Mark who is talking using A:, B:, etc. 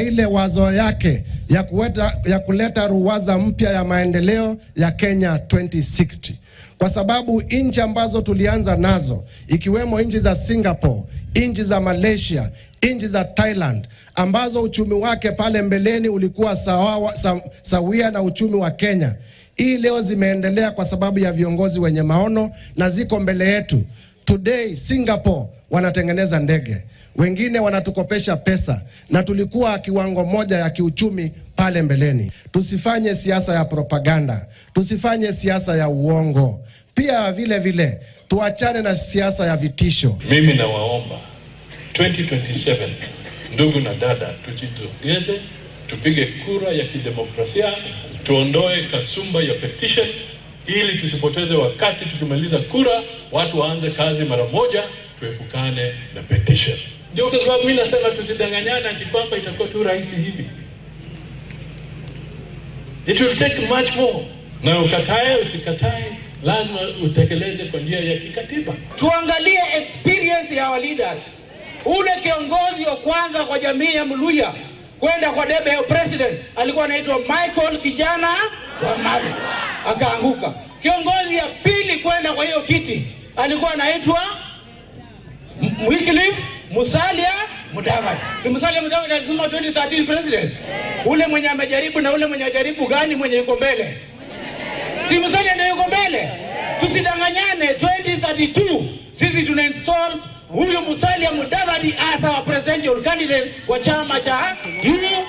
A: ile wazo yake ya kuleta ruwaza mpya ya maendeleo ya Kenya 2060. Kwa sababu nchi ambazo tulianza nazo, ikiwemo nchi za Singapore, nchi za Malaysia, nchi za Thailand, ambazo uchumi wake pale mbeleni ulikuwa sawia na uchumi wa Kenya, hii leo zimeendelea kwa sababu ya viongozi wenye maono na ziko mbele yetu. Today Singapore wanatengeneza ndege, wengine wanatukopesha pesa, na tulikuwa kiwango moja ya kiuchumi pale mbeleni. Tusifanye siasa ya propaganda, tusifanye siasa ya uongo. Pia vile tuachane na siasa ya vitisho.
B: Mimi nawaomba 2027, ndugu na dada, tujitokeze, tupige kura ya kidemokrasia, tuondoe kasumba ya petition ili tusipoteze wakati. Tukimaliza kura, watu waanze kazi mara moja, tuepukane na petition. Ndio kwa sababu mimi nasema tusidanganyane ati kwamba itakuwa tu rahisi hivi. It will take much more. Na ukatae usikatae, lazima utekeleze kwa njia ya kikatiba.
C: Tuangalie experience ya our leaders. Ule kiongozi wa kwanza kwa jamii ya Mluhya kwenda kwa debe ya president alikuwa anaitwa Michael kijana wa Malu, akaanguka. Kiongozi ya pili kwenda kwa hiyo kiti alikuwa anaitwa Wycliffe Musalia Mudavadi. Si Musalia Mudavadi alisema 2013 president. Ule mwenye amejaribu na ule mwenye ajaribu gani mwenye yuko mbele? Si Musalia ndio yuko mbele? Tusidanganyane. 2032 sisi tuna install huyu Musalia Mudavadi as our presidential candidate kwa chama cha UDA.